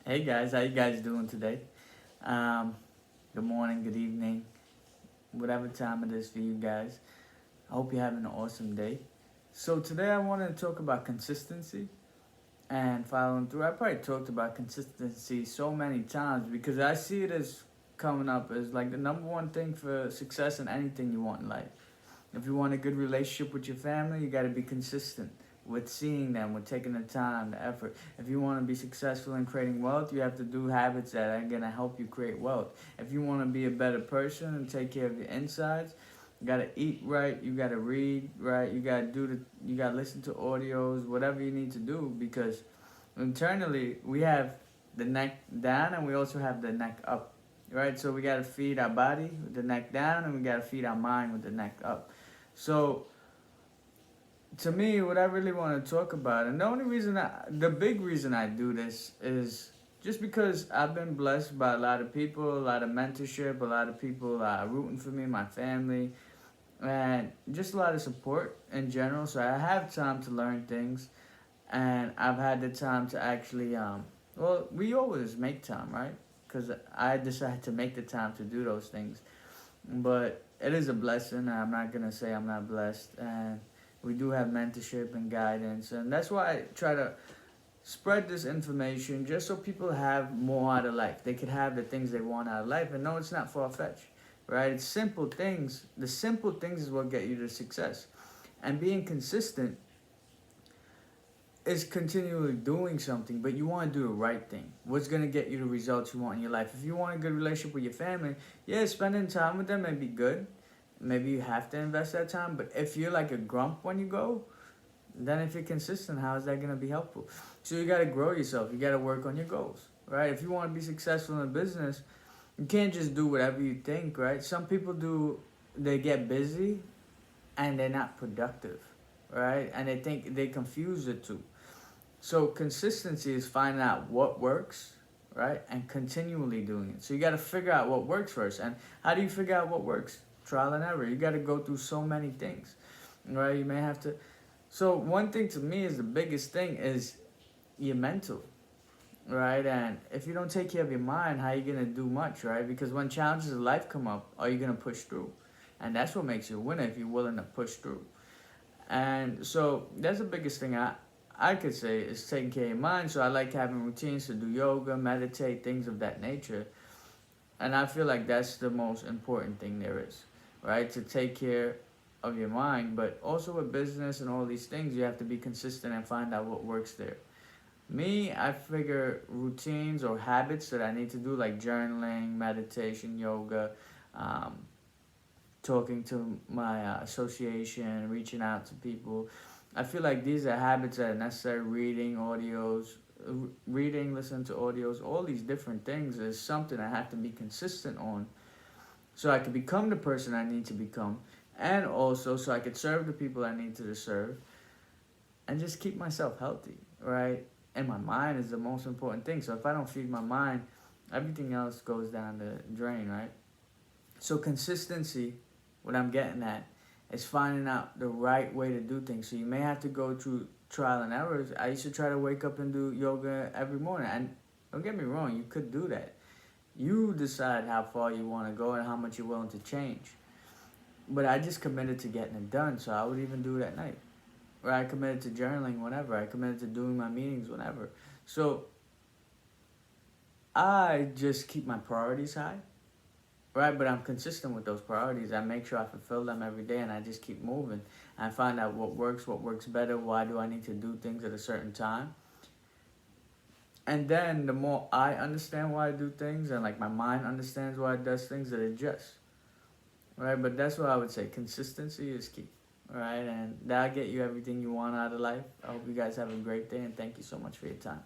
Hey guys, how you guys doing today? Um, Good morning, good evening, whatever time it is for you guys. I hope you're having an awesome day. So today I wanted to talk about consistency and following through. I probably talked about consistency so many times because I see it as coming up as like the number one thing for success in anything you want in life. If you want a good relationship with your family, you got to be consistent with seeing them, with taking the time, the effort. If you want to be successful in creating wealth, you have to do habits that are going to help you create wealth. If you want to be a better person and take care of your insides, you got to eat right, you got to read right, you got to listen to audios, whatever you need to do, because internally we have the neck down and we also have the neck up, right? So we got to feed our body with the neck down and we got to feed our mind with the neck up. So to me, what I really want to talk about, and the big reason I do this is just because I've been blessed by a lot of people, a lot of mentorship, a lot of people rooting for me, my family, and just a lot of support in general. So I have time to learn things, and I've had the time to actually, well, we always make time, right? Because I decided to make the time to do those things. But it is a blessing. I'm not going to say I'm not blessed. And we do have mentorship and guidance. And that's why I try to spread this information just so people have more out of life. They could have the things they want out of life. And no, it's not far-fetched, right? It's simple things. The simple things is what get you to success. And being consistent is continually doing something, but you want to do the right thing. What's going to get you the results you want in your life? If you want a good relationship with your family, yeah, spending time with them may be good. Maybe you have to invest that time, but if you're like a grump when you go, then if you're consistent, how is that going to be helpful? So you got to grow yourself. You got to work on your goals, right? If you want to be successful in business, you can't just do whatever you think, right? Some people they get busy and they're not productive, right? And they confuse the two. So consistency is finding out what works, right? And continually doing it. So you got to figure out what works first. And how do you figure out what works? Trial and error. You got to go through so many things, right? You may have to. So one thing to me is the biggest thing is your mental, right? And if you don't take care of your mind, how are you going to do much, right? Because when challenges of life come up, are you going to push through? And that's what makes you a winner if you're willing to push through. And so that's the biggest thing I could say is taking care of your mind. So I like having routines to do yoga, meditate, things of that nature. And I feel like that's the most important thing there is, right? To take care of your mind. But also with business and all these things, you have to be consistent and find out what works there. Me, I figure routines or habits that I need to do, like journaling, meditation, yoga, um, talking to my association, reaching out to people. I feel like these are habits that are necessary. Reading, listening to audios, all these different things is something I have to be consistent on so I can become the person I need to become, and also so I could serve the people I need to serve and just keep myself healthy, right? And my mind is the most important thing. So if I don't feed my mind, everything else goes down the drain, right? So consistency, what I'm getting at, is finding out the right way to do things. So you may have to go through trial and errors. I used to try to wake up and do yoga every morning. And don't get me wrong, you could do that. You decide how far you want to go and how much you're willing to change. But I just committed to getting it done, so I would even do it at night. Or I committed to journaling whenever. I committed to doing my meetings whenever. So I just keep my priorities high, right? But I'm consistent with those priorities. I make sure I fulfill them every day and I just keep moving. I find out what works better, why do I need to do things at a certain time. And then the more I understand why I do things and like my mind understands why it does things, it adjusts, right? But that's what I would say. Consistency is key, right? And that'll get you everything you want out of life. I hope you guys have a great day and thank you so much for your time.